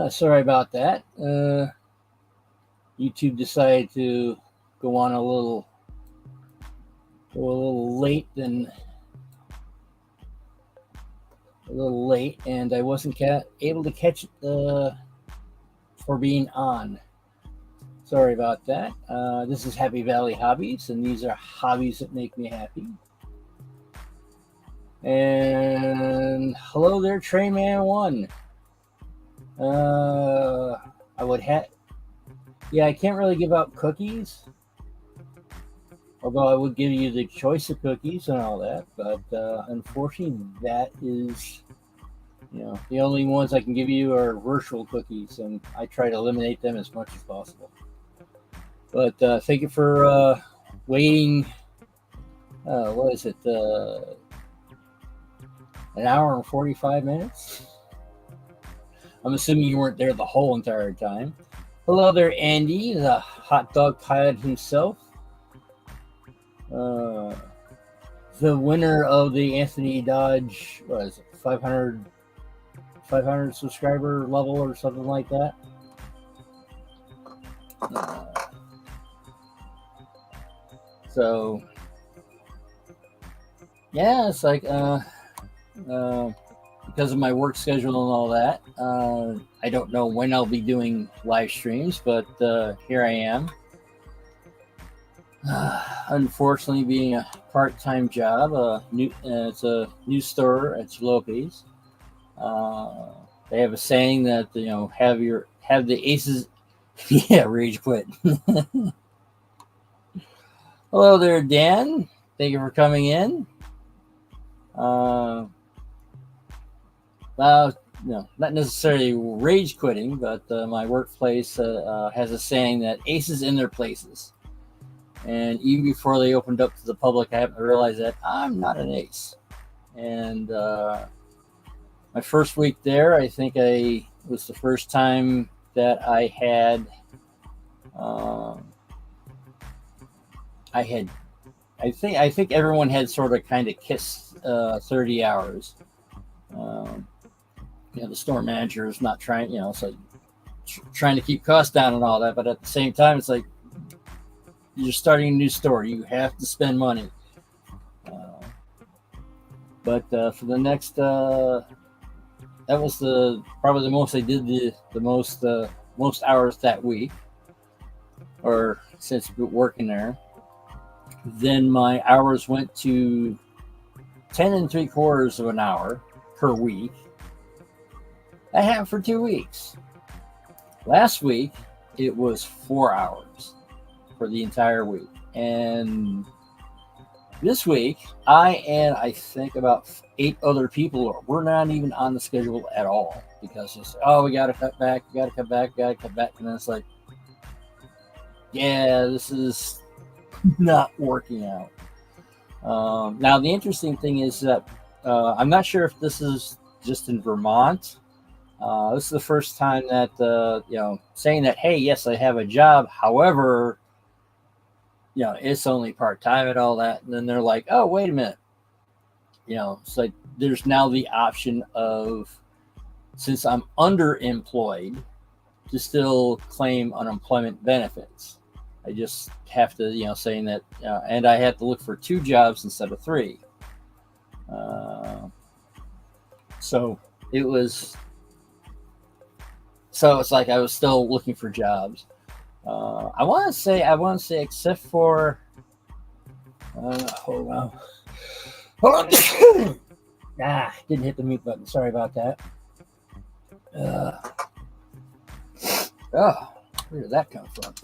Sorry about that. YouTube decided to go on go a little late than a little late, and I wasn't able to catch it for being on. Sorry about that. This is Happy Valley Hobbies, and these are hobbies that make me happy. And hello there, Trayman One. I would have. Yeah, I can't really give out cookies, although I would give you the choice of cookies and all that. But unfortunately, that is, the only ones I can give you are virtual cookies, and I try to eliminate them as much as possible. But thank you for waiting. What is it? An hour and 45 minutes? I'm assuming you weren't there the whole entire time. Hello there, Andy, the hot dog pilot himself. The winner of the Anthony Dodge, what is it, 500 subscriber level or something like that. So, yeah, it's like, because of my work schedule and all that, I don't know when I'll be doing live streams, but here I am. Unfortunately, being a part-time job, it's a new store at Jalopies. They have a saying that have the aces. Yeah, rage quit. Hello there, Dan. Thank you for coming in. No, not necessarily rage quitting, but my workplace has a saying that aces in their places. And even before they opened up to the public, I happened to realize that I'm not an ace. And my first week there, I think it was the first time that I think everyone had sort of kind of kissed 30 hours. The store manager is not trying, it's like trying to keep costs down and all that, but at the same time, it's like you're starting a new store. You have to spend money. But for the next, that was probably the most I did the most hours that week, or since working there. Then my hours went to 10 3/4 of an hour per week. I had for 2 weeks. Last week, it was 4 hours for the entire week. And this week, I think about 8 other people, we're not even on the schedule at all, because it's, we got to cut back. And then it's like, yeah, this is not working out. Now, the interesting thing is that I'm not sure if this is just in Vermont. This is the first time that, saying that, hey, yes, I have a job. However, it's only part-time and all that. And then they're like, oh, wait a minute. It's like there's now the option of, since I'm underemployed, to still claim unemployment benefits. I just have to, saying that, and I have to look for 2 jobs instead of 3. So it's like I was still looking for jobs. I want to say, except for, hold on. Didn't hit the mute button. Sorry about that. Where did that come from?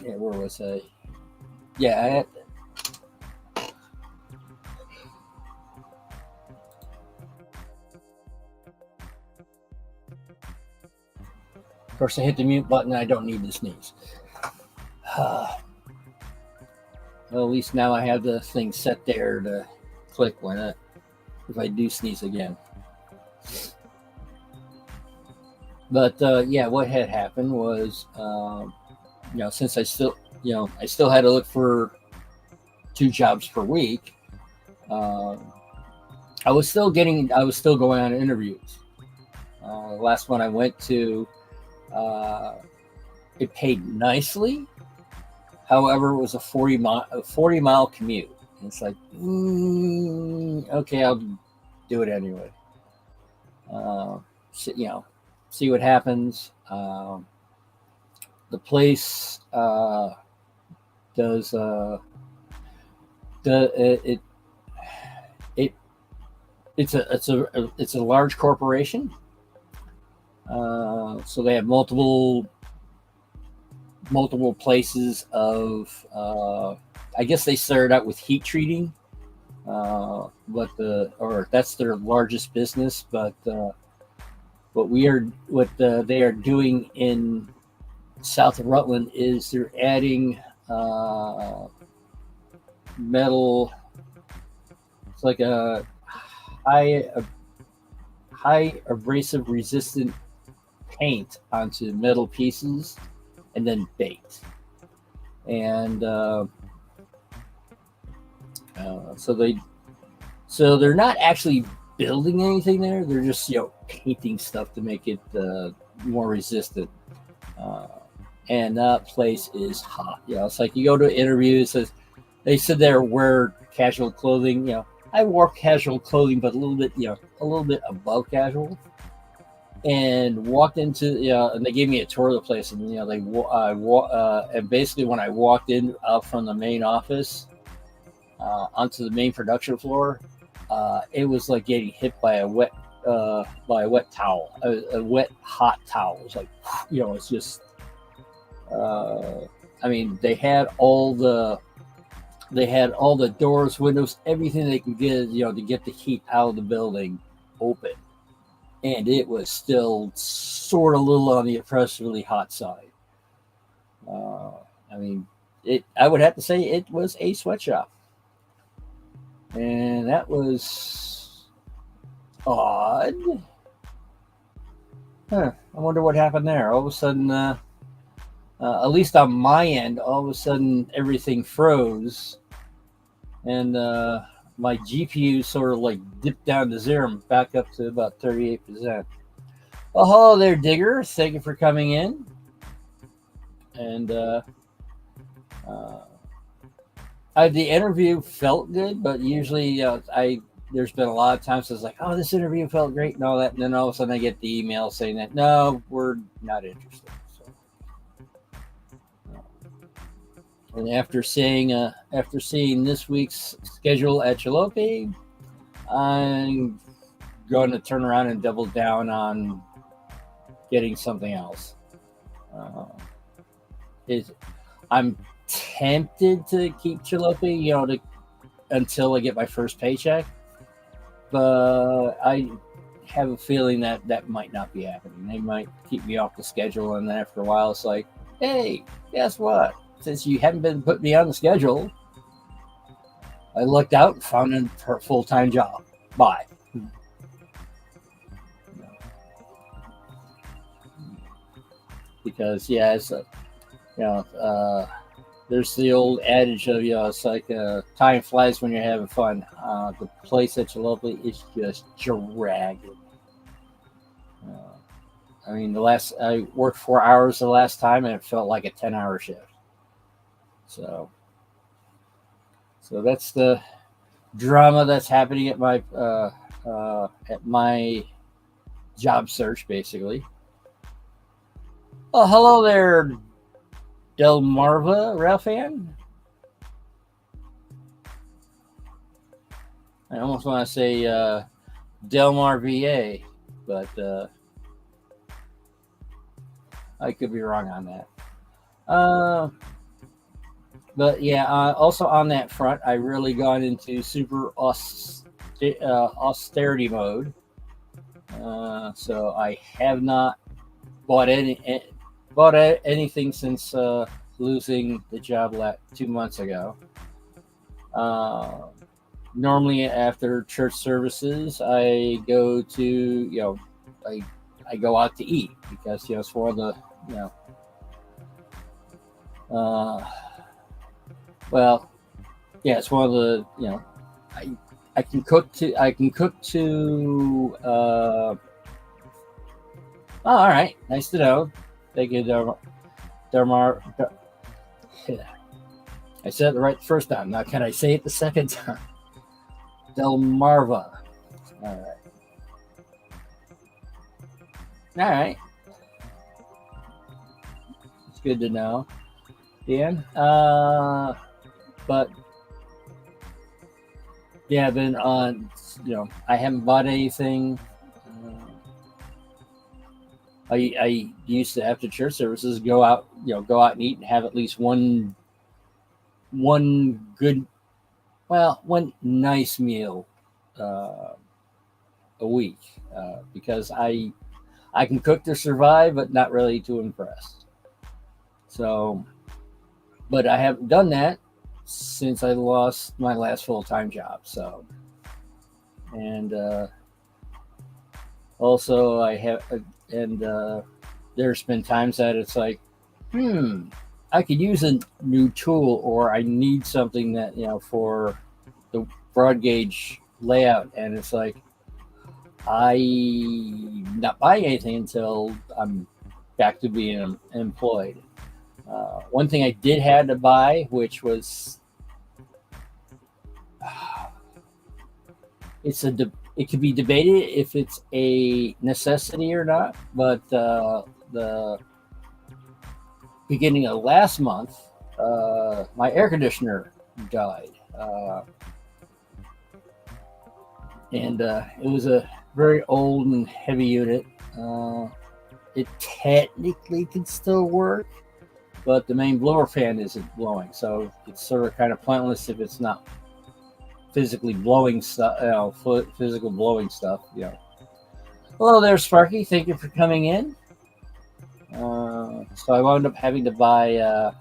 Yeah, where was I? Yeah, I had. Of course, I hit the mute button. I don't need to sneeze. Well, at least now I have the thing set there to click if I do sneeze again. But what had happened was, since I still had to look for 2 jobs per week, Um, I was still going on interviews. The last one I went to, uh, it paid nicely. However, it was a 40-mile commute. And it's like, okay, I'll do it anyway. Uh, see what happens. The place does the it, it it's a large corporation. So they have multiple places of. I guess they started out with heat treating, or that's their largest business. But what they are doing in south of Rutland is they're adding metal. It's like a high high abrasive resistant paint onto metal pieces and then baked. And so they're not actually building anything there. They're just painting stuff to make it more resistant. Uh, and that place is hot. It's like you go to interviews. They said there wear casual clothing. I wore casual clothing, but a little bit above casual. And walked into and they gave me a tour of the place, and and basically when I walked in from the main office onto the main production floor, it was like getting hit by a wet towel, a wet hot towel. It was like it's just. I mean, they had all the doors, windows, everything they could get, to get the heat out of the building open. And it was still sort of a little on the oppressively hot side. I mean, I would have to say it was a sweatshop. And that was odd. I wonder what happened there. All of a sudden, at least on my end, all of a sudden everything froze. And my GPU sort of like dipped down to zero and back up to about 38%. Well, hello there, Digger. Thank you for coming in. And the interview felt good, but usually there's been a lot of times it's like, oh, this interview felt great and all that, and then all of a sudden I get the email saying that no, we're not interested. And after seeing this week's schedule at Jalopy, I'm going to turn around and double down on getting something else. I'm tempted to keep Jalopy, until I get my first paycheck, but I have a feeling that might not be happening. They might keep me off the schedule, and then after a while, it's like, hey, guess what? Since you haven't been putting me on the schedule, I looked out and found a full-time job. Bye. Because it's there's the old adage of it's like time flies when you're having fun. The place at Jalopy is just dragging. I mean, I worked 4 hours the last time, and it felt like a 10-hour shift. So that's the drama that's happening at my job search, basically. Oh, hello there, Del Marva Ralphan. I almost want to say Delmar VA, but I could be wrong on that. But also on that front, I really got into super austerity mode. So I have not bought anything since losing the job 2 months ago. Normally after church services, I go to I go out to eat because it's one of the it's one of the I can cook to. Oh, all right, nice to know. Thank you, Dermar. I said it right the first time. Now, can I say it the second time? Delmarva. All right. All right. It's good to know, Dan. But yeah, I've been on. I haven't bought anything. I used to, after church services, go out and eat and have at least one good, one nice meal a week, because I can cook to survive, but not really to impress. So, but I haven't done that since I lost my last full-time job. So, and also I have, and there's been times that it's like, I could use a new tool, or I need something that, for the broad gauge layout, and it's like, I'm not buying anything until I'm back to being employed. One thing I did have to buy, which was, it could be debated if it's a necessity or not, but the beginning of last month, my air conditioner died, and it was a very old and heavy unit. It technically can still work, but the main blower fan isn't blowing, so it's sort of kind of pointless if it's not physically blowing stuff. Physical blowing stuff. Hello there, Sparky. Thank you for coming in. So I wound up having to buy.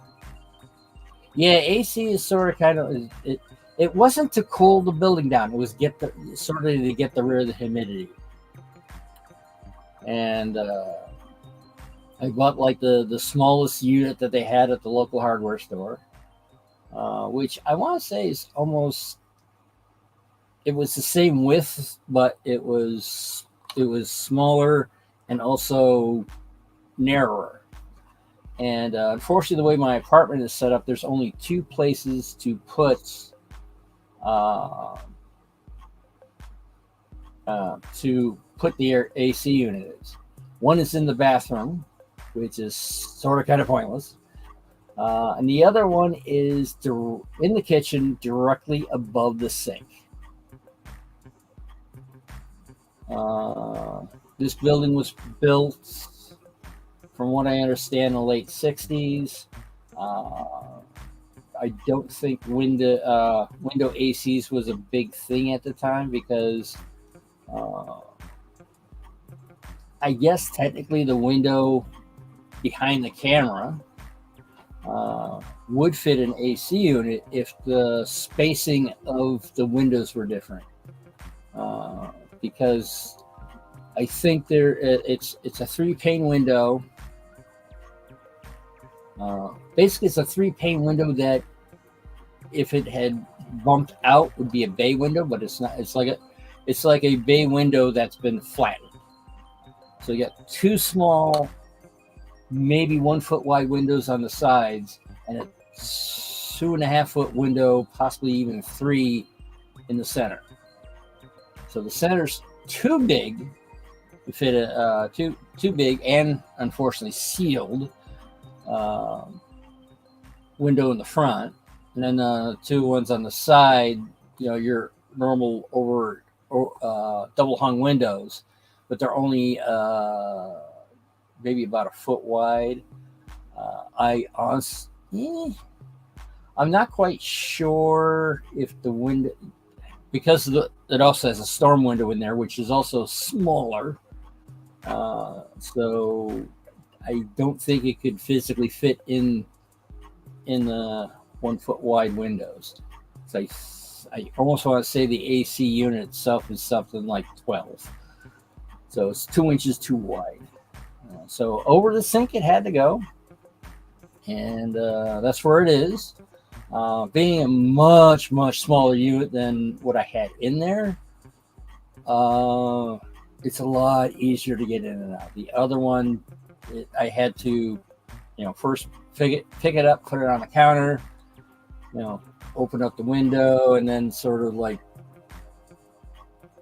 AC is sort of kind of it. It wasn't to cool the building down. It was to get rid of the humidity. And I bought like the smallest unit that they had at the local hardware store, which I want to say is almost. It was the same width, but it was smaller and also narrower. And unfortunately, the way my apartment is set up, there's only two places to put the AC unit. One is in the bathroom, which is sort of kind of pointless, and the other one is in the kitchen, directly above the sink. This building was built, from what I understand, in the late 60s. I don't think window ACs was a big thing at the time, because I guess technically the window behind the camera would fit an AC unit if the spacing of the windows were different. Because I think it's a 3-pane window. Basically, it's a 3-pane window that, if it had bumped out, would be a bay window, but it's not. It's like a bay window that's been flattened. So you got two small, maybe 1 foot wide windows on the sides, and a 2.5 foot window, possibly even 3, in the center. So the center's too big to fit too big and unfortunately sealed window in the front, and then the two ones on the side, your normal double hung windows, but they're only maybe about 1 foot wide. I'm not quite sure if the window, because it also has a storm window in there, which is also smaller. So I don't think it could physically fit in the 1 foot wide windows. So I almost want to say the AC unit itself is something like 12. So it's 2 inches too wide. So over the sink it had to go. And that's where it is. Being a much, much smaller unit than what I had in there, it's a lot easier to get in and out. The other one, I had to, first pick it up, put it on the counter, open up the window, and then sort of like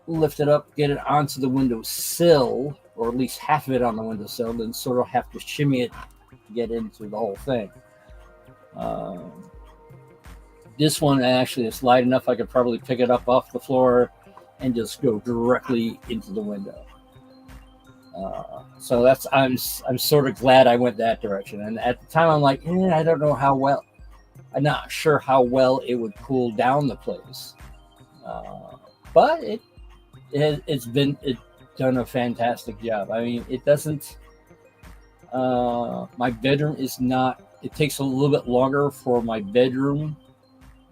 lift it up, get it onto the window sill, or at least half of it on the window sill, then sort of have to shimmy it to get into the whole thing. This one actually is light enough I could probably pick it up off the floor and just go directly into the window. So I'm sort of glad I went that direction. And at the time I'm like, I don't know how well. I'm not sure how well it would cool down the place. But it's done a fantastic job. I mean, it doesn't. My bedroom is not. It takes a little bit longer for my bedroom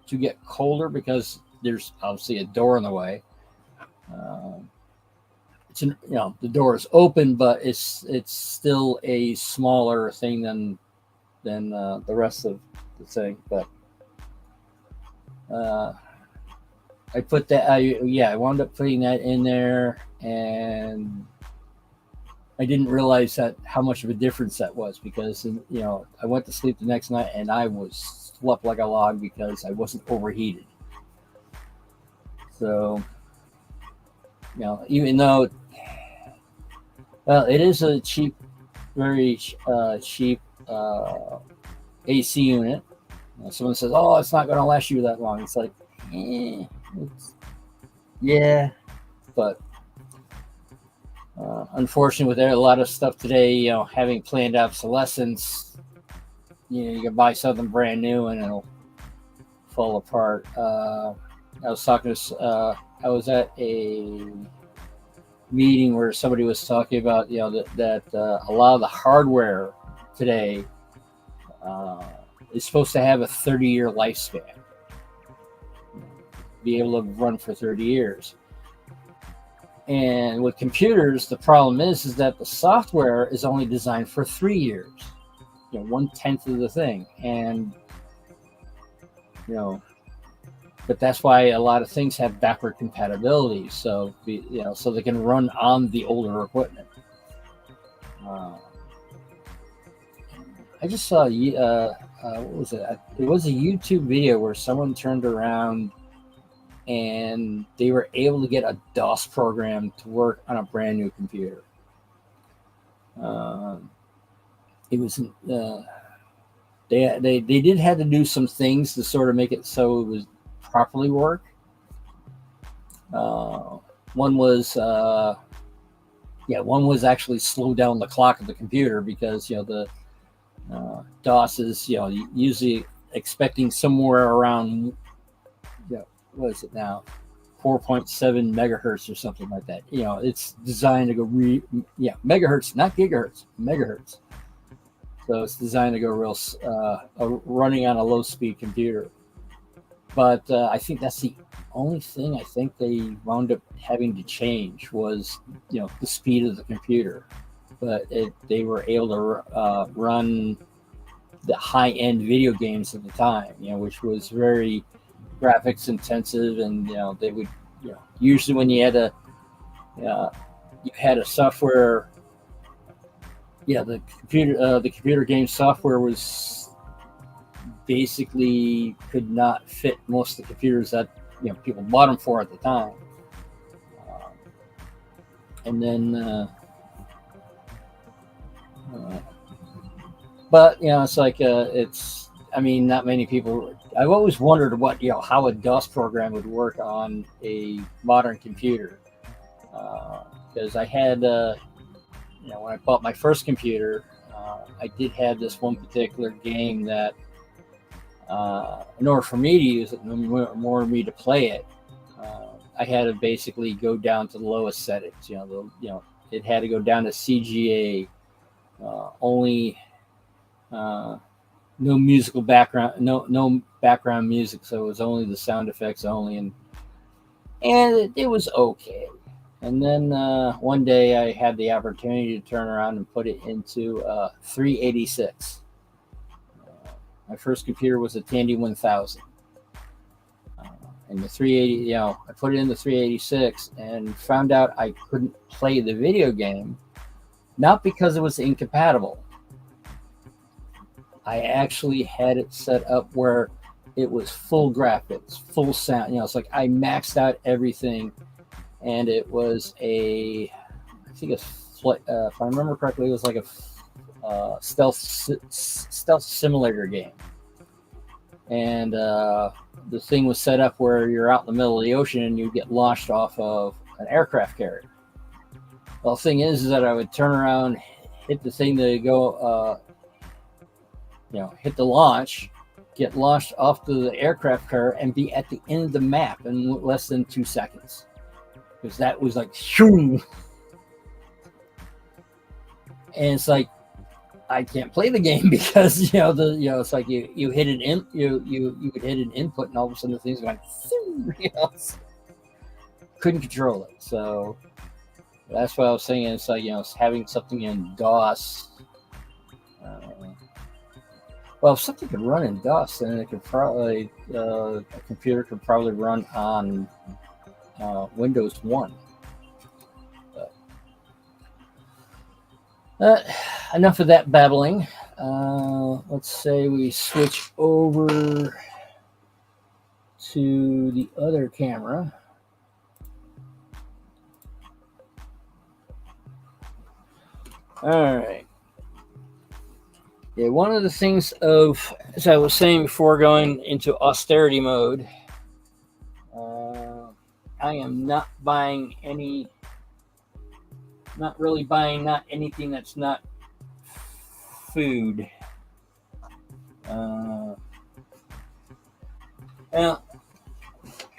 to get colder because there's obviously a door in the way. The door is open, but it's still a smaller thing than the rest of the thing. But I put that. I wound up putting that in there, and I didn't realize how much of a difference that was because I went to sleep the next night and I was slept like a log because I wasn't overheated. So, even though, it is a cheap, very cheap AC unit. Someone says, "Oh, it's not going to last you that long." It's like, yeah, but unfortunately, with a lot of stuff today, having planned obsolescence, you can buy something brand new and it'll fall apart. I was talking to, I was at a meeting where somebody was talking about, that a lot of the hardware today is supposed to have a 30-year lifespan, be able to run for 30 years. And with computers, the problem is that the software is only designed for 3 years, 1/10 of the thing. And, but that's why a lot of things have backward compatibility. So, so they can run on the older equipment. I just saw, what was it? It was a YouTube video where someone turned around and they were able to get a DOS program to work on a brand new computer. It was they did have to do some things to sort of make it so it was properly work. One was actually slow down the clock of the computer because the DOS is usually expecting somewhere around what is it now, 4.7 megahertz or something like that. It's designed to go megahertz, not gigahertz, megahertz. So it's designed to go real running on a low speed computer. But I think that's the only thing I think they wound up having to change was the speed of the computer. But they were able to run the high end video games at the time, which was very graphics intensive, and they would usually when you had a software, the computer game software was basically could not fit most of the computers that people bought them for at the time. And then but it's like it's, I mean, not many people. I've always wondered how a DOS program would work on a modern computer, because I had, when I bought my first computer, I did have this one particular game that, in order for me to use it, in order for me to play it, I had to basically go down to the lowest settings. It had to go down to CGA, only. No musical background, no background music, so it was only the sound effects only, and it was okay. And then one day I had the opportunity to turn around and put it into 386. My first computer was a Tandy 1000. And the 380, I put it in the 386 and found out I couldn't play the video game, not because it was incompatible. I actually had it set up where it was full graphics, full sound. It's like I maxed out everything, and it was I think if I remember correctly, it was like a stealth simulator game. And the thing was set up where you're out in the middle of the ocean and you get launched off of an aircraft carrier. Well, the thing is that I would turn around, hit the thing to go, hit the launch, get launched off to the aircraft carrier, and be at the end of the map in less than 2 seconds. Because that was like, shoo! And it's like, I can't play the game because it's like you hit an you would hit an input and all of a sudden the thing's going, couldn't control it. So that's what I was saying. It's like having something in DOS. Well, if something could run in DOS, then it could probably a computer could probably run on Windows 1. Enough of that babbling. Let's say we switch over to the other camera. All right. Yeah, one of the things as I was saying before going into austerity mode, I am not anything that's not food.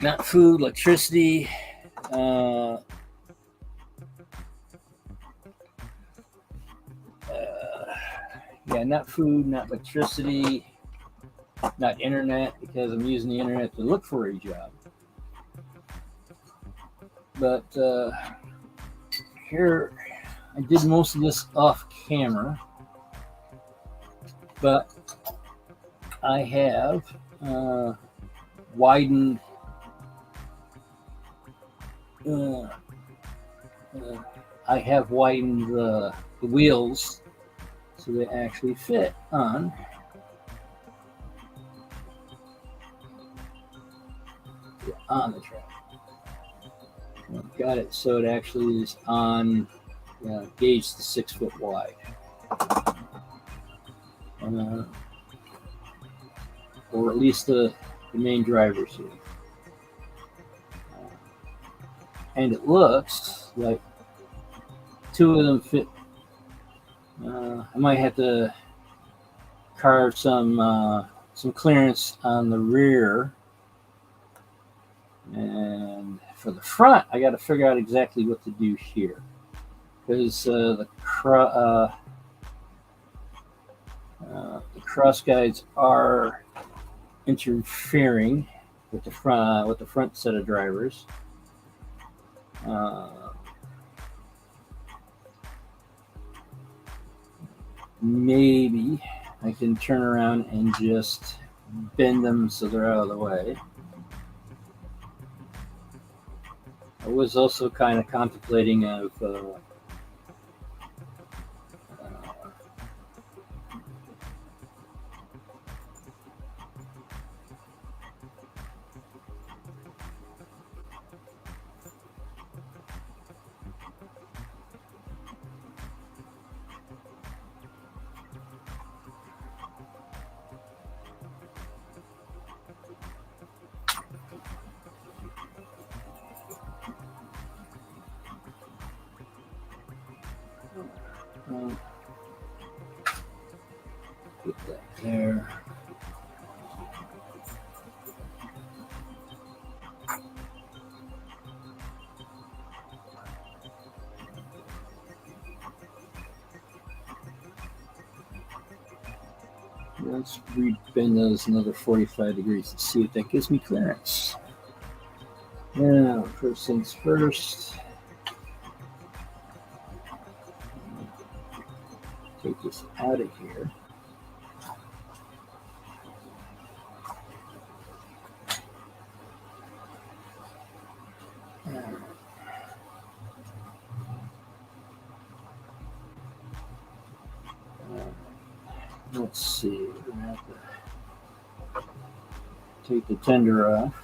Not food, electricity. Not food, not electricity, not internet, because I'm using the internet to look for a job. But here, I did most of this off camera, but I have widened the wheels so they actually fit on the track. I've got it so it actually is on gauge to 6 foot wide. Or at least the main driver's here. And it looks like 2 of them fit. I might have to carve some clearance on the rear, and for the front, I got to figure out exactly what to do here, because the cross guides are interfering with the front set of drivers. Maybe I can turn around and just bend them so they're out of the way. I was also kind of contemplating of put that there. Let's re-bend those another 45 degrees to see if that gives me clearance. Now, first things first. Take this out of here. Let's see. We're gonna have to take the tender off.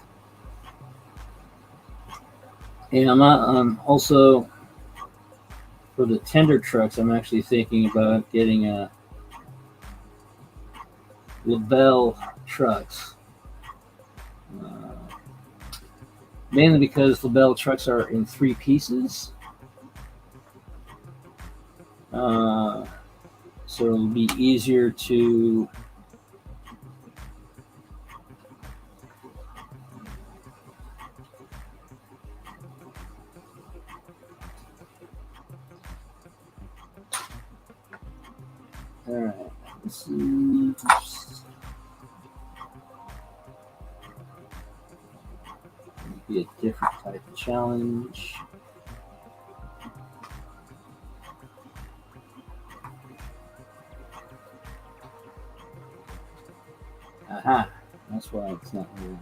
And I'm also for the tender trucks. I'm actually thinking about getting a LaBelle trucks, mainly because LaBelle trucks are in 3 pieces. So it'll be easier to all right, let's see. Be a different type of challenge. Aha, that's why it's not moving.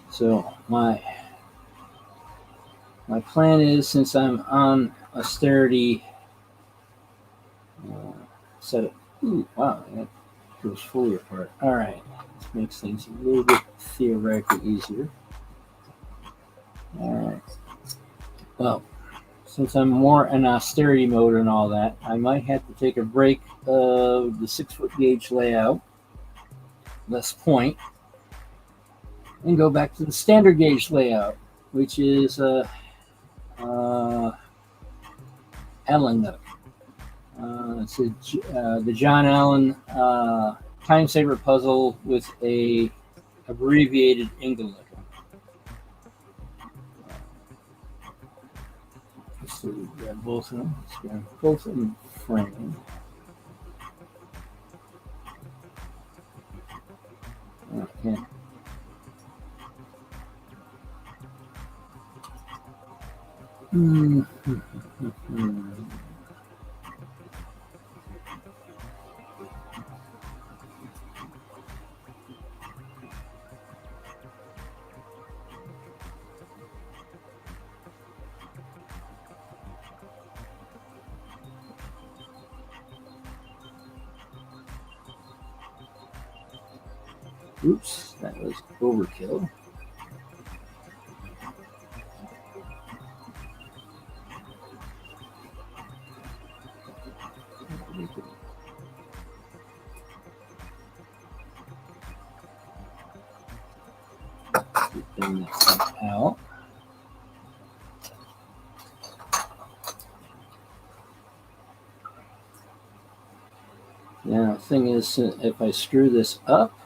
So my plan is, since I'm on austerity set it. Ooh, wow, that goes fully apart. All right, this makes things a little bit theoretically easier. All right. Well, since I'm more in austerity mode and all that, I might have to take a break of the 6-foot gauge layout, less point, and go back to the standard gauge layout, which is Allen Nook. It's the John Allen time saver puzzle with a abbreviated English. So we grab both of them. Let's grab both of them framed. Okay. Oops, that was overkill. Bring this out. Now, the thing is, if I screw this up,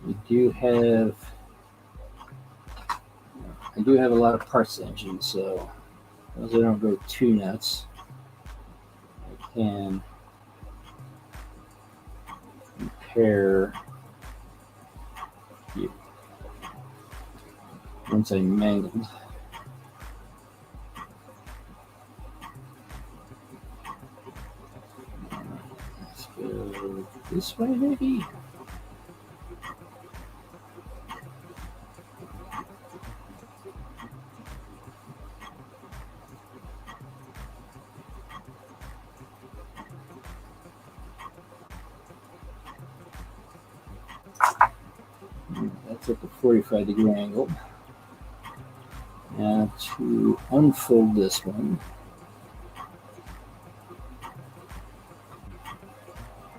I do have a lot of parts engine, so as I don't go too nuts, I can repair here once I mangled. Let's go this way, maybe. That's at the 45-degree angle. Now to unfold this one,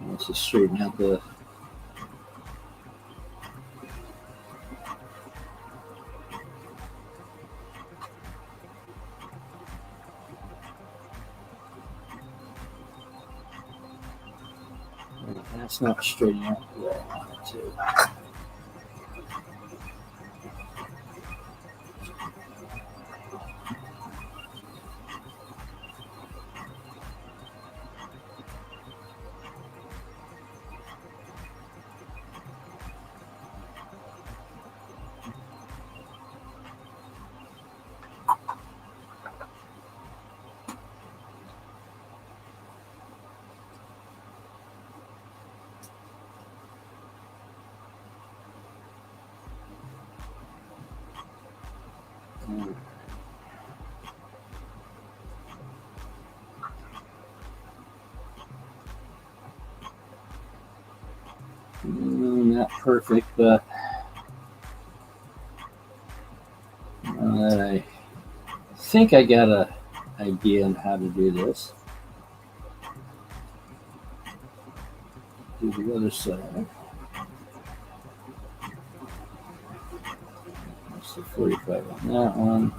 let's just straighten out the that's not straightening out the way I want it to. Not perfect, but I think I got an idea on how to do this. Do the other side. That's the 45 on that one.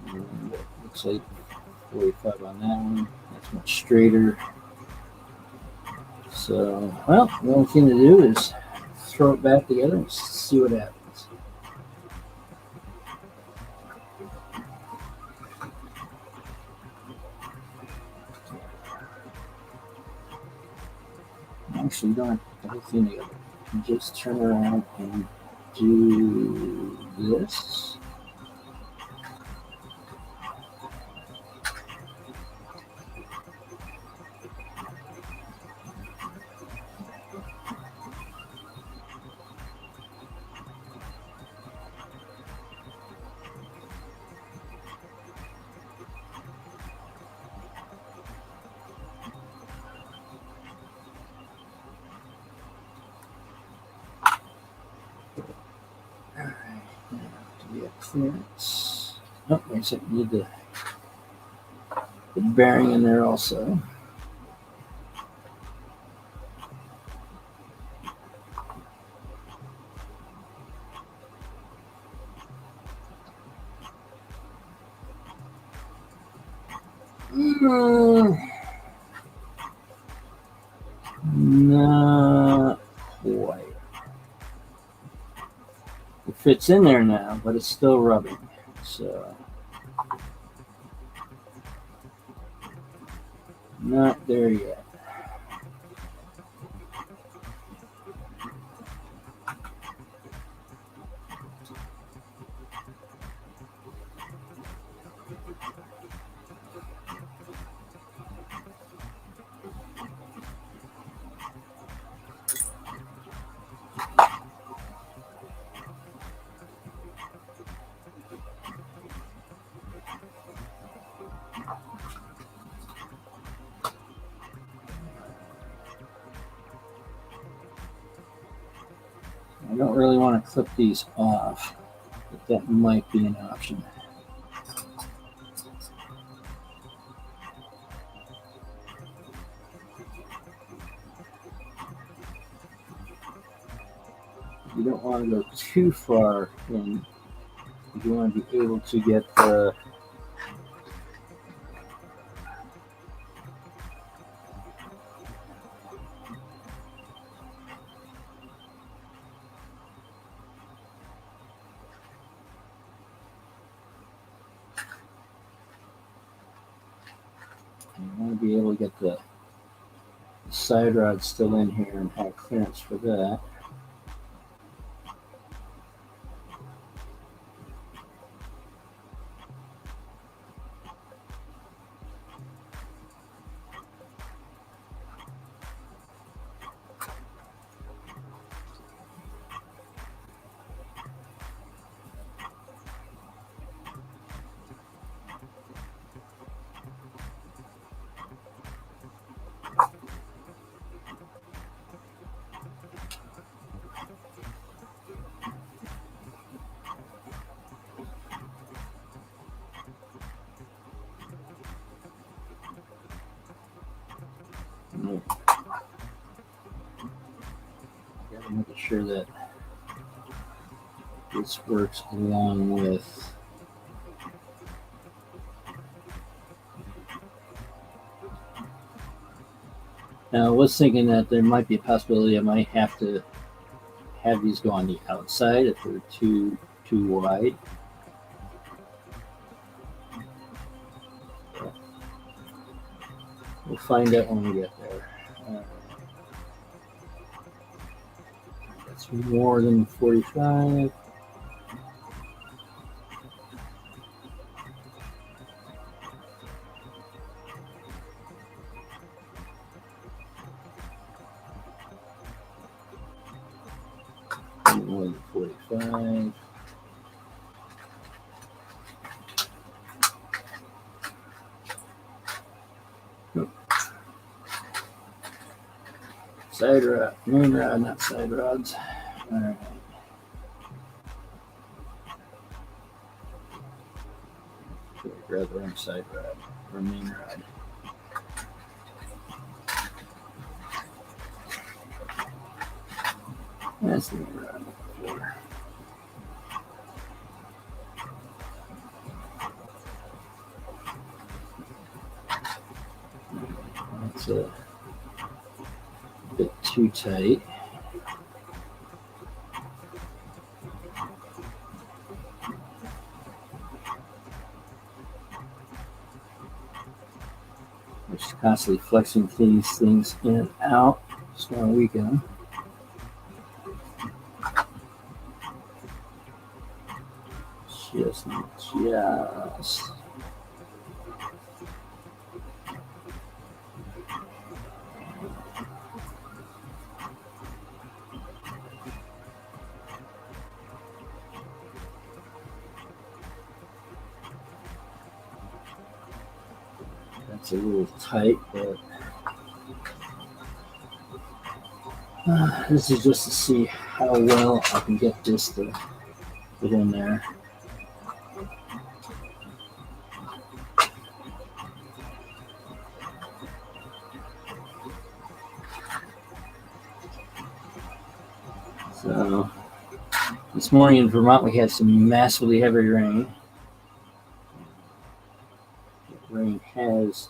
And looks like 45 on that one. That's much straighter. So, well, the only thing to do is throw it back together and see what happens. Actually, you don't have to put the whole thing together. You just turn around and do this. Alright, now to be a clearance. Oh, wait a second, need the bearing in there also. Not quite. It fits in there now, but it's still rubbing. So, not there yet. I don't really want to clip these off, but that might be an option. You don't want to go too far in. You want to be able to get the be able to get the side rod still in here and have clearance for that. Gotta make sure that this works along with now. I was thinking that there might be a possibility I might have to have these go on the outside if they're too wide. We'll find out when we get there. That's more than 45. More than 45. Side rod, main rod, not side rods. All right. Grab the wrong side rod or main rod. That's the main rod. That's a bit too tight. Just constantly flexing these things in and out. Just want to weaken them. Just. That's a little tight, but this is just to see how well I can get this to fit in there. So this morning in Vermont, we had some massively heavy rain. The rain has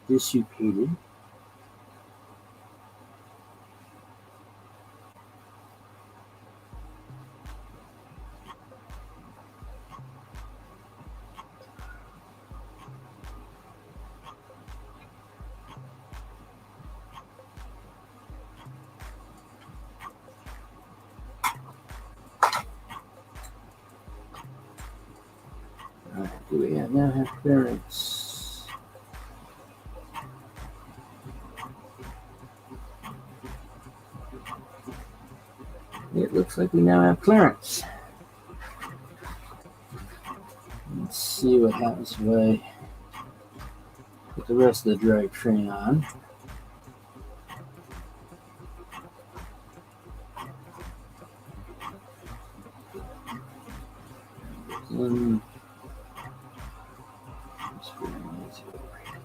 dissipated. Do we now have clearance? It looks like we now have clearance. Let's see what happens if I put the rest of the drivetrain on.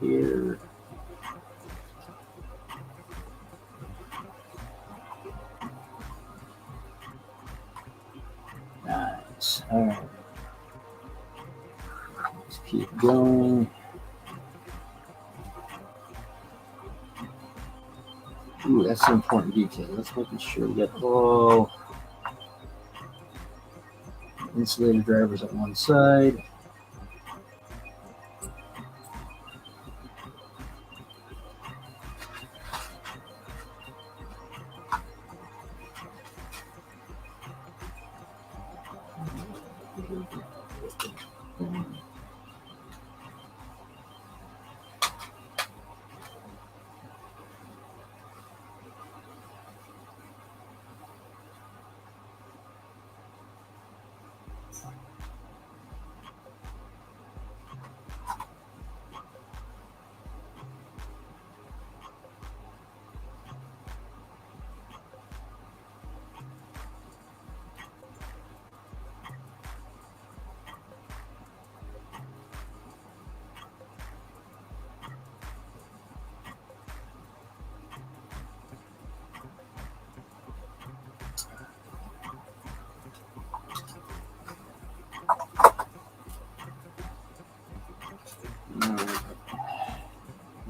Here. Nice. All right. Let's keep going. Ooh, that's an important detail. Let's make sure we get all insulated drivers on one side.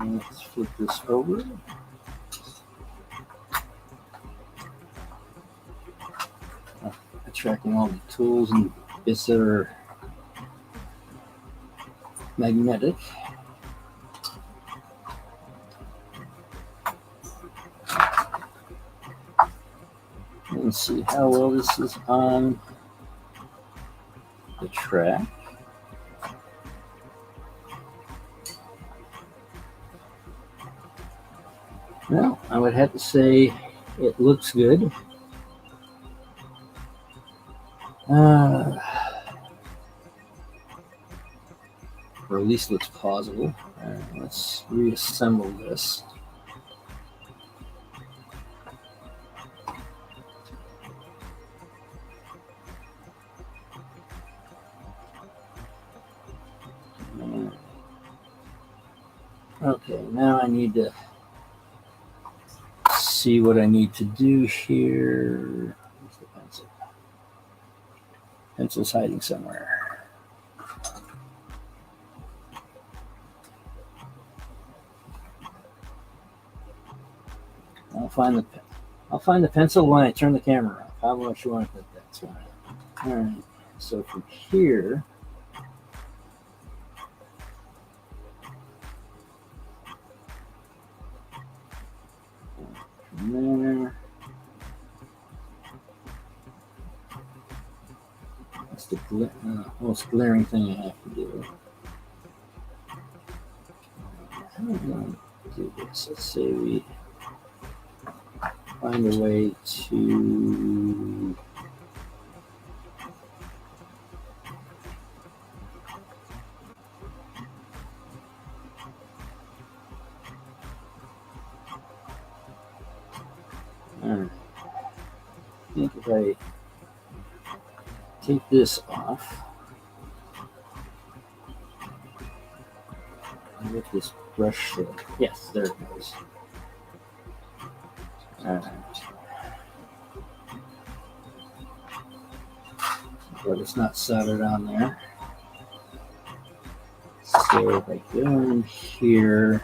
Let's flip this over. Tracking all the tools and bits that are magnetic. Let's see how well this is on the track. Well, I would have to say it looks good. uh, or at least looks plausible. All right, let's reassemble this. Okay, now I need to see what I need to do here. Where's the pencil? Pencil's hiding somewhere. I'll find the pencil when I turn the camera off. How much you want to put that? That's fine. All right. So from here, from there, that's the most glaring thing I have to do. How am I going to do this? Let's say we find a way to I think if I take this off, I get this brush there. Yes, there it goes. All right. But it's not soldered on there. So if I go in here,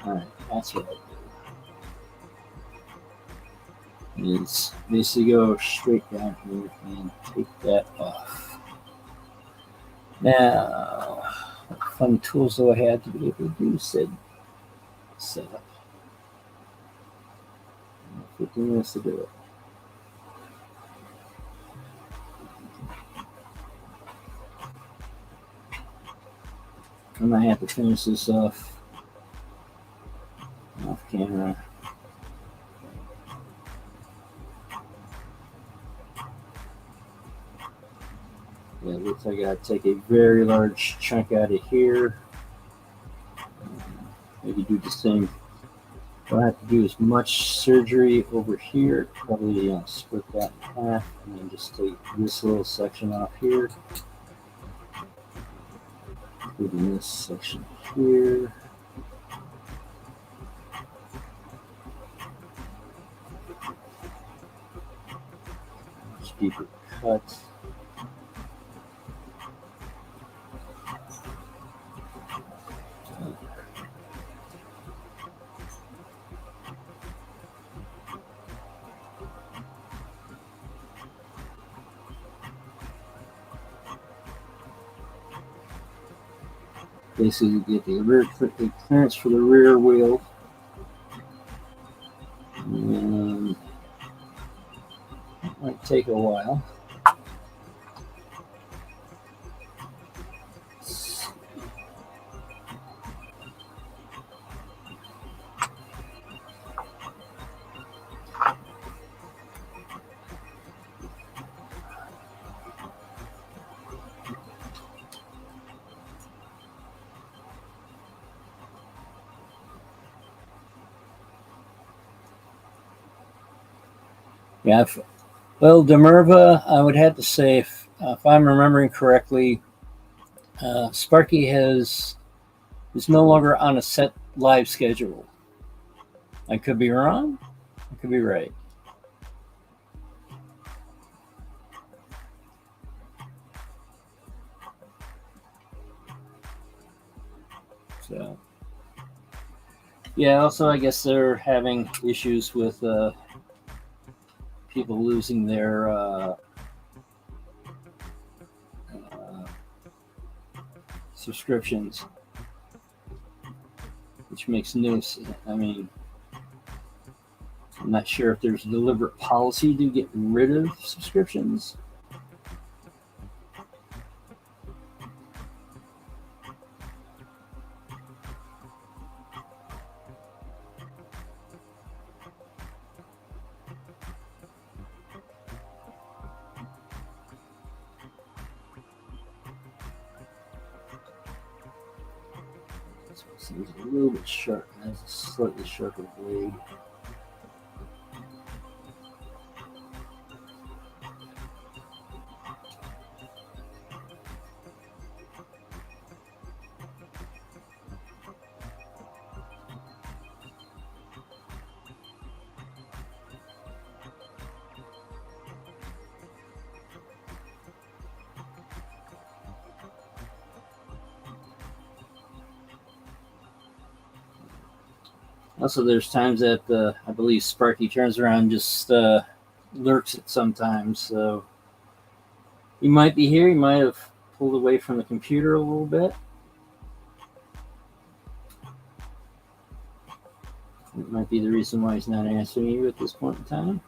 all right, that's what I do. Is basically go straight down here and take that off. Now, what fun tools do I have to be able to do said setup? 15 minutes to do it. I might have to finish this off camera. Yeah, it looks like I gotta take a very large chunk out of here. Maybe do the same. Don't have to do as much surgery over here. Probably split that in half and then just take this little section off here. Including this section here. Much deeper cut. Basically, get the clearance for the rear wheel. And it might take a while. Yeah, well, Demerva, I would have to say, if I'm remembering correctly, Sparky is no longer on a set live schedule. I could be wrong. I could be right. So, yeah. Also, I guess they're having issues with people losing their subscriptions, which makes no sense. I mean, I'm not sure if there's a deliberate policy to get rid of subscriptions. Seems a little bit sharp. It has a slightly sharper blade. Also, there's times that I believe Sparky turns around and just lurks it sometimes. So he might be here. He might have pulled away from the computer a little bit. It might be the reason why he's not answering you at this point in time.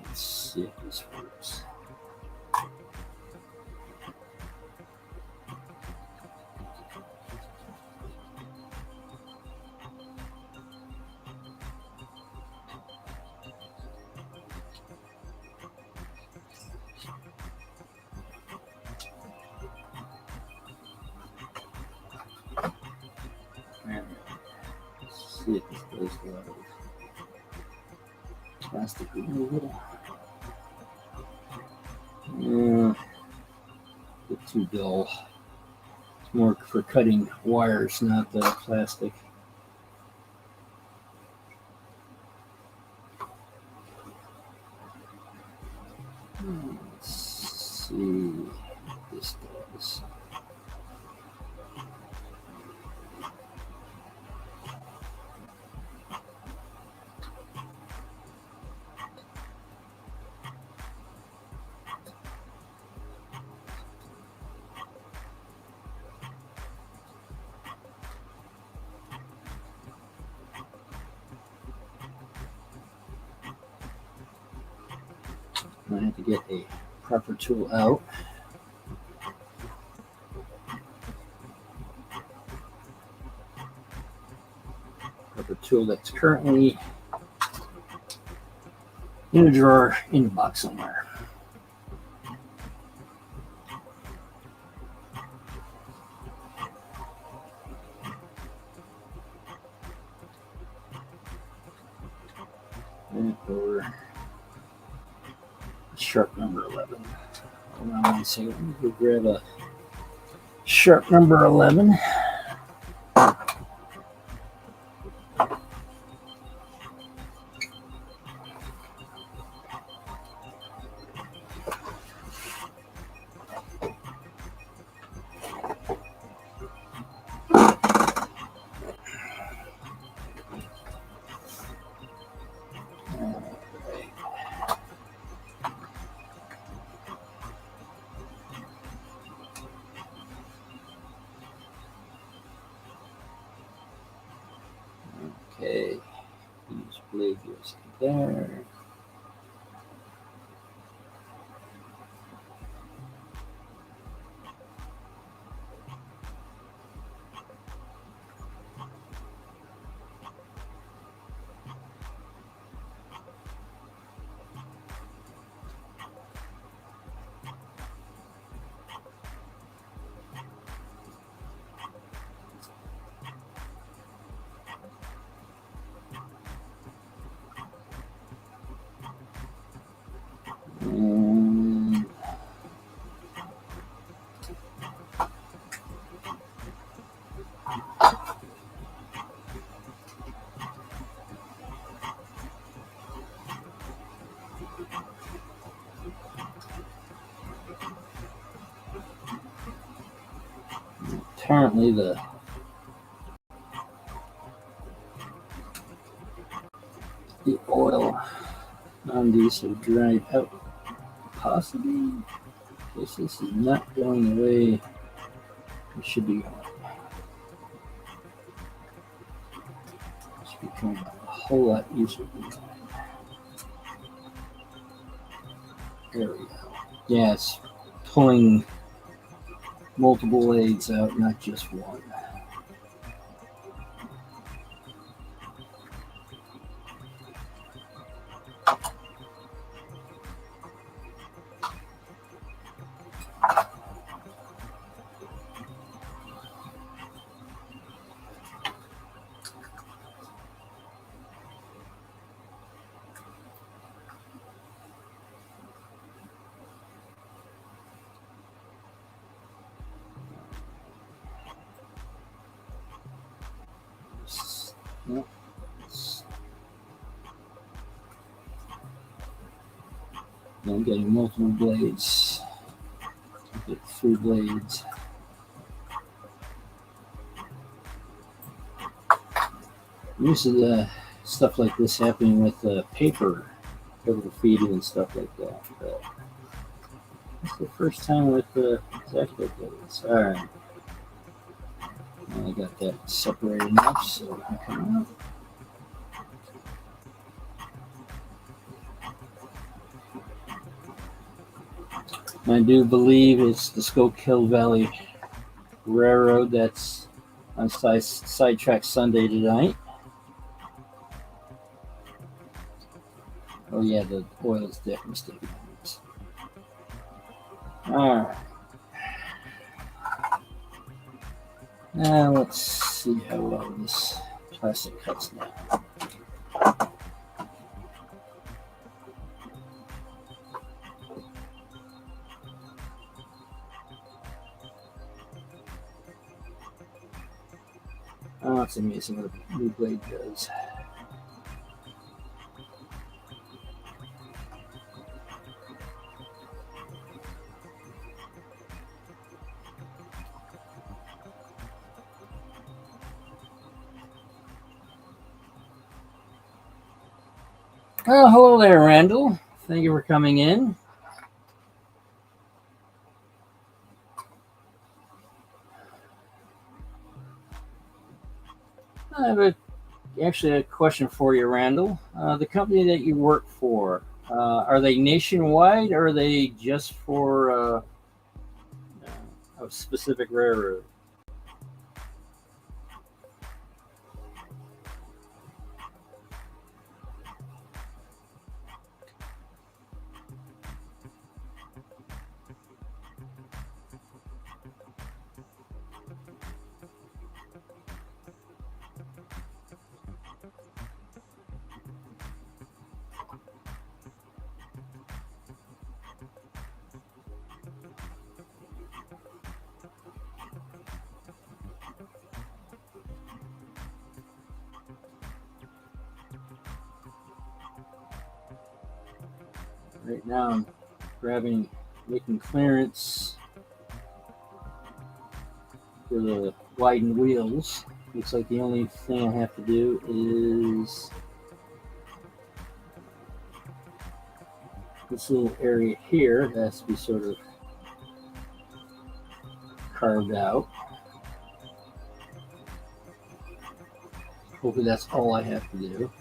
Let's see if this works. Let's see if this goes well. Plastic removal. A bit too dull. It's more for cutting wires, not the plastic. Let's see what this does. I have to get a proper tool out. Proper tool that's currently in a drawer in the box somewhere. And for sharp number 11. Hold on one second. Let me go grab a sharp number 11. Okay, use blade goes there. apparently the oil on these have dried out. Possibly. This is not going the way it should be going. It's becoming a whole lot easier. There we go. Yeah, it's pulling multiple blades out, not just one. Nope. I'm getting multiple blades. Get 3 blades. Usually stuff like this happening with paper feeding and stuff like that. But it's the first time with the exacto blades. Alright. I got that separated enough so I can come out. I do believe it's the Schuylkill Valley Railroad that's on Sidetrack Sunday tonight. Oh yeah, the oil is definitely sticking out. Alright. Now let's see how well this plastic cuts now. Oh, it's amazing what a new blade does. Well, hello there, Randall. Thank you for coming in. I have actually a question for you, Randall. The company that you work for, are they nationwide or are they just for a specific railroad? Right now I'm making clearance for the widened wheels. Looks like the only thing I have to do is this little area here has to be sort of carved out. Hopefully that's all I have to do.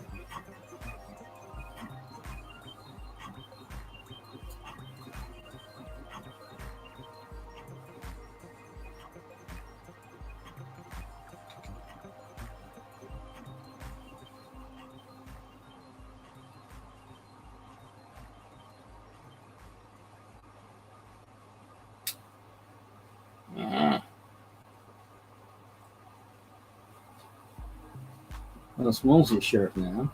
Well, it's mostly sharp now.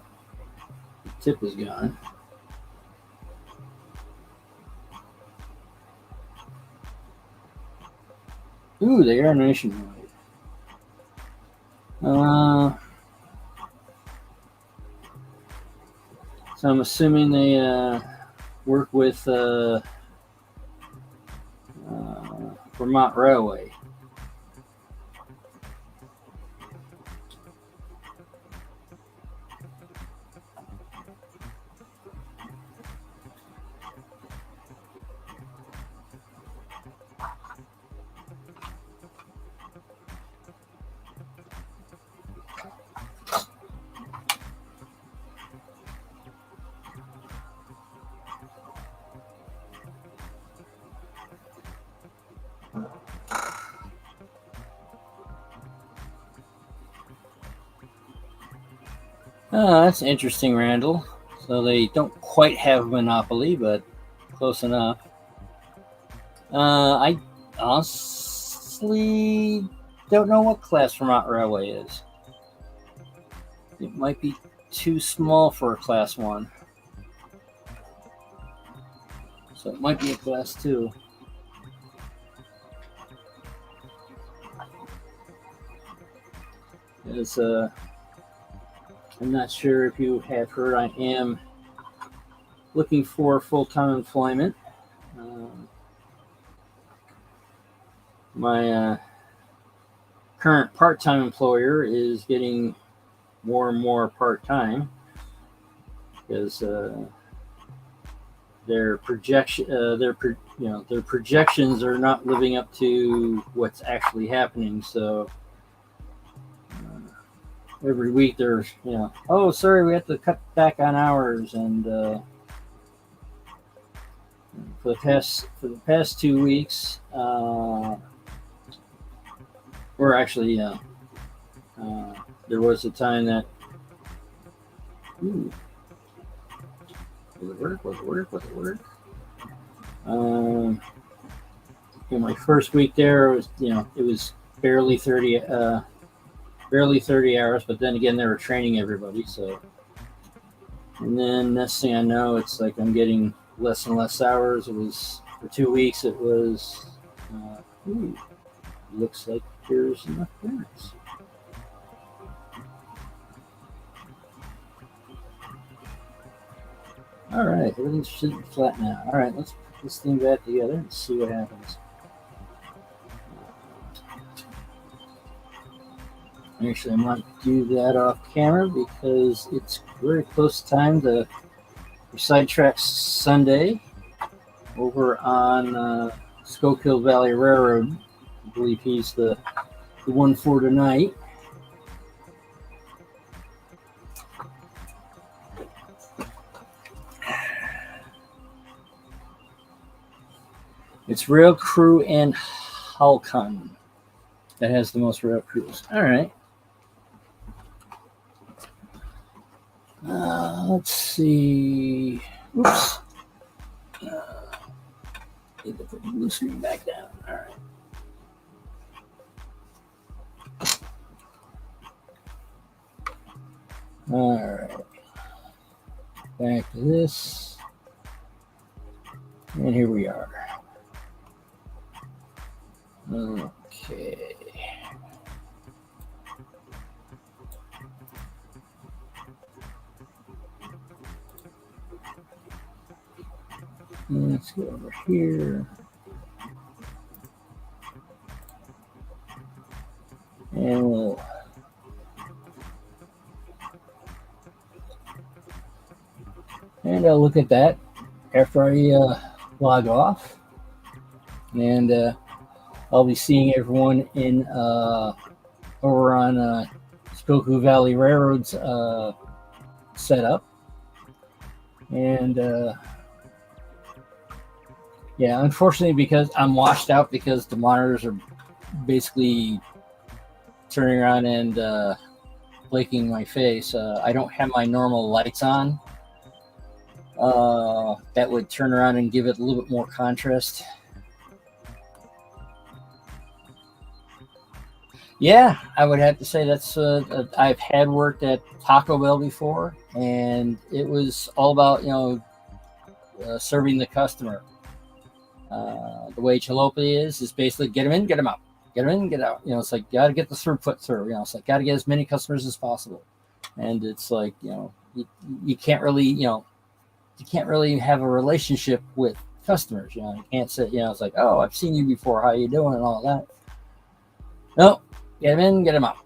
The tip is gone. Ooh, they are nationwide. So I'm assuming they work with Vermont Railway. Oh, that's interesting, Randall. So they don't quite have Monopoly, but close enough. I honestly don't know what class Vermont Railway is. It might be too small for a class 1. So it might be a class 2. Because I'm not sure if you have heard, I am looking for full-time employment. My current part-time employer is getting more and more part-time because their projections are not living up to what's actually happening. So every week there's oh sorry, we have to cut back on hours, and for the past 2 weeks, or actually there was a time that was it work? My first week there was it was barely 30 hours, but then again they were training everybody, so. And then next thing I know, it's like I'm getting less and less hours. It was for 2 weeks. It was looks like there's enough clearance. All right, everything should be flat now. All right, let's put this thing back together and see what happens. Actually, I might do that off camera because it's very close time to Sidetrack Sunday over on Schuylkill Valley Railroad. I believe he's the one for tonight. It's Rail Crew and Halcon that has the most rail crews. All right. Let's see. Oops. Need to put the blue screen back down. All right. All right. Back to this. And here we are. Okay. Let's go over here. And I'll look at that after I log off. And I'll be seeing everyone in over on Schuylkill Valley Railroad's setup. And yeah, unfortunately, because I'm washed out because the monitors are basically turning around and blinking my face. I don't have my normal lights on. That would turn around and give it a little bit more contrast. Yeah, I would have to say that's. I've had worked at Taco Bell before, and it was all about serving the customer. The way Jalopy is basically get them in, get them out, get them in, get out. It's like got to get the throughput through. It's like got to get as many customers as possible, and it's like you can't really have a relationship with customers. You can't say it's like, oh, I've seen you before, how you doing, and all that. No, get them in, get them out.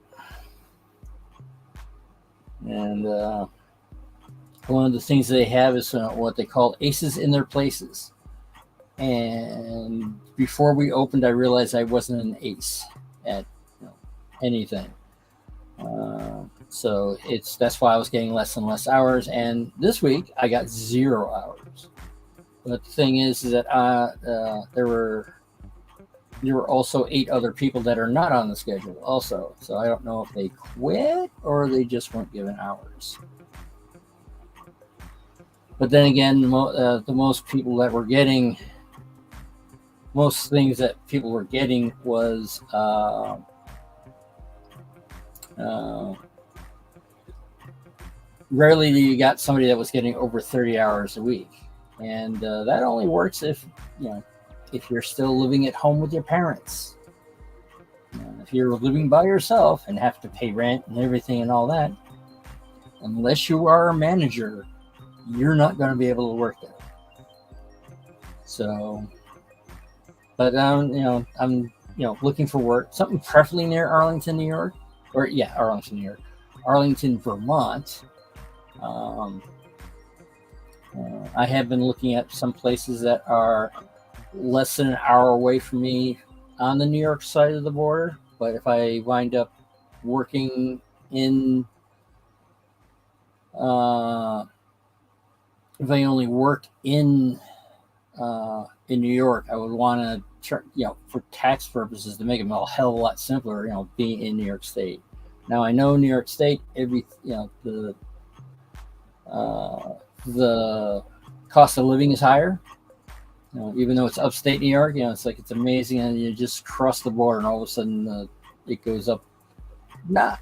And one of the things they have is what they call aces in their places. And before we opened, I realized I wasn't an ace at anything. So that's why I was getting less and less hours. And this week I got 0 hours. But the thing is that there were also 8 other people that are not on the schedule also. So I don't know if they quit or they just weren't given hours. But then again, the most people that were getting most things that people were getting was uh, rarely you got somebody that was getting over 30 hours a week, and that only works if if you're still living at home with your parents. If you're living by yourself and have to pay rent and everything and all that, unless you are a manager, you're not going to be able to work there. So, but I'm looking for work, something preferably near Arlington, New York, or Arlington, New York, Arlington, Vermont. I have been looking at some places that are less than an hour away from me on the New York side of the border. But if I wind up working if I only worked in New York, I would want to, for tax purposes, to make it a hell of a lot simpler, being in New York State. Now I know New York State, the cost of living is higher. Even though it's upstate New York, it's like it's amazing, and you just cross the border, and all of a sudden it goes up. Not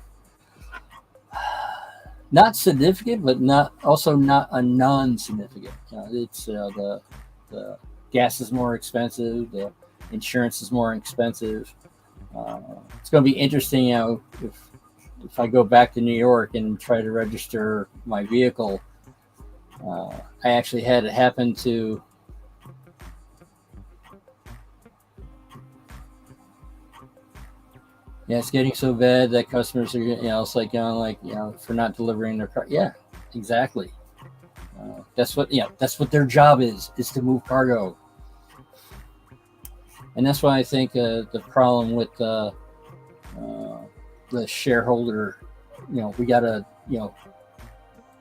significant, but not a non-significant. It's the gas is more expensive, the insurance is more expensive. It's going to be interesting, if I go back to New York and try to register my vehicle. I actually had it happen to. Yeah, it's getting so bad that customers are, it's like, for not delivering their car. Yeah, exactly. That's what their job is to move cargo. And that's why I think the problem with the shareholder, we gotta,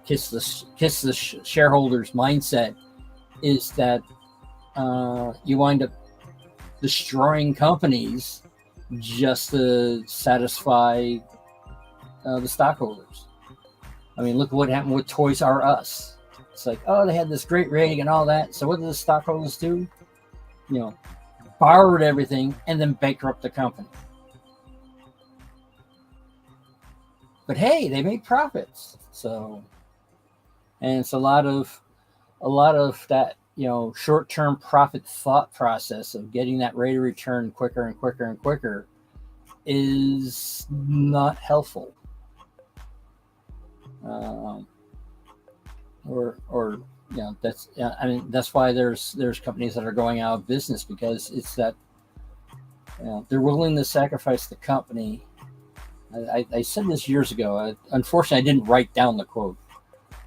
kiss the shareholders' mindset, is that you wind up destroying companies just to satisfy the stockholders. I mean, look what happened with Toys R Us. It's like, oh, they had this great rating and all that. So what did the stockholders do? Borrowed everything and then bankrupt the company. But hey, they made profits. So, and it's a lot of that, short-term profit thought process of getting that rate of return quicker and quicker and quicker is not helpful. That's why there's companies that are going out of business, because it's that they're willing to sacrifice the company. I said this years ago. Unfortunately, I didn't write down the quote,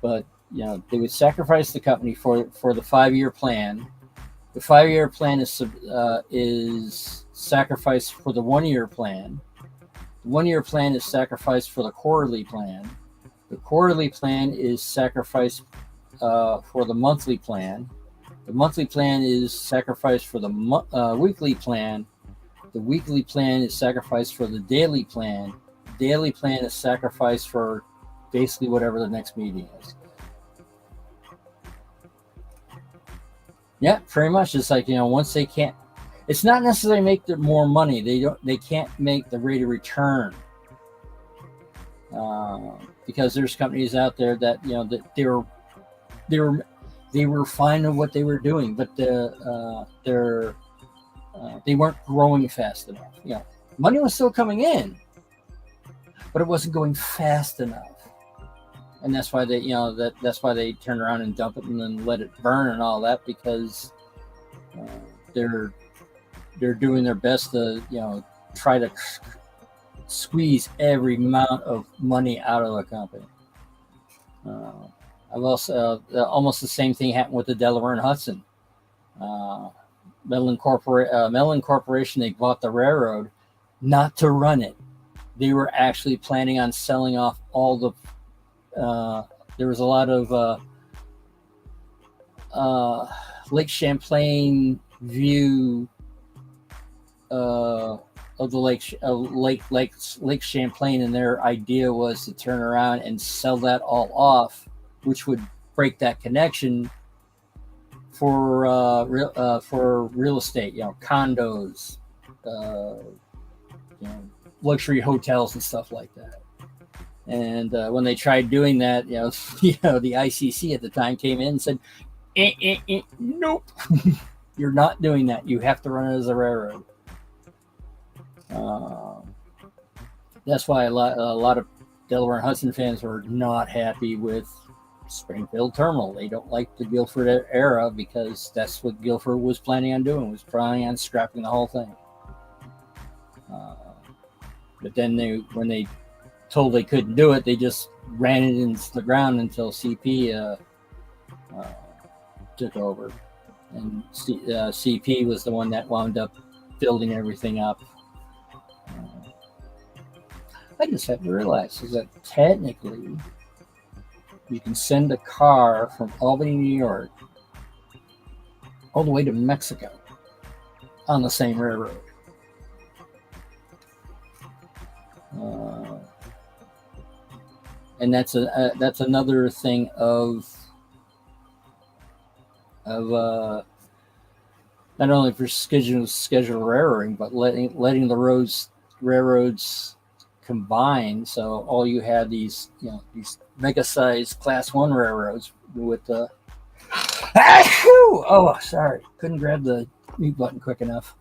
but they would sacrifice the company for the 5-year plan. The 5-year plan is sacrificed for the 1-year plan. The 1-year plan is sacrificed for the quarterly plan. The quarterly plan is sacrificed for the monthly plan. The monthly plan is sacrificed for the weekly plan. The weekly plan is sacrificed for the daily plan. The daily plan is sacrificed for basically whatever the next meeting is. Yeah, pretty much. It's like, once they can't, it's not necessarily make more money. They can't make the rate of return. Because there's companies out there that, that they were fine with what they were doing, but they weren't growing fast enough. Money was still coming in, but it wasn't going fast enough. And that's why they, that's why they turn around and dump it and then let it burn and all that, because they're doing their best to, try to squeeze every amount of money out of the company. I've also almost the same thing happened with the Delaware and Hudson. Mellon Corporation, they bought the railroad not to run it. They were actually planning on selling off all the. There was a lot of Lake Champlain view of the Lake Champlain, and their idea was to turn around and sell that all off, which would break that connection for real estate, condos, luxury hotels and stuff like that. And when they tried doing that, the ICC at the time came in and said, nope, you're not doing that. You have to run it as a railroad. That's why a lot of Delaware and Hudson fans were not happy with Springfield Terminal. They don't like the Guilford era because that's what Guilford was planning on doing, was planning on scrapping the whole thing. But then when they told they couldn't do it, they just ran it into the ground until CP took over. And CP was the one that wound up building everything up. I just have to realize is that technically you can send a car from Albany, New York, all the way to Mexico on the same railroad. And that's another thing of not only for scheduled railroading, but letting the railroads combine. So all you had these mega-sized Class 1 railroads with the oh, sorry, couldn't grab the mute button quick enough.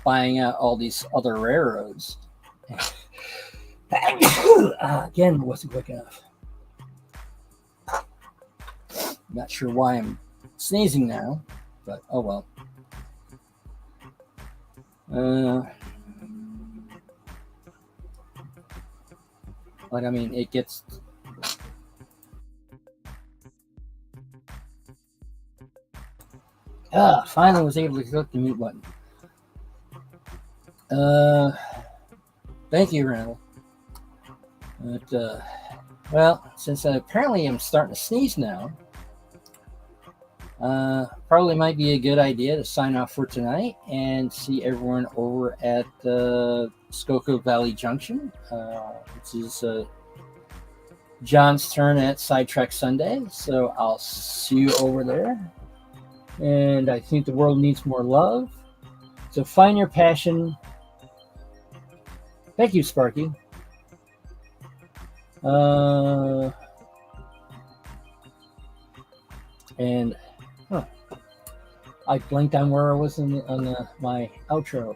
Buying out all these other railroads. Again, wasn't quick enough. Not sure why I'm sneezing now, but oh well. But I mean, it gets. Finally was able to click the mute button. Thank you, Randall. But, well, since I apparently am starting to sneeze now, probably might be a good idea to sign off for tonight and see everyone over at Scoco Valley Junction. This is John's turn at Sidetrack Sunday, so I'll see you over there. And I think the world needs more love. So find your passion. Thank you, Sparky. And I blinked on where I was on my outro.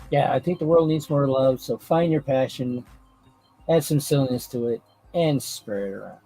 Yeah, I think the world needs more love. So find your passion, add some silliness to it, and spread it around.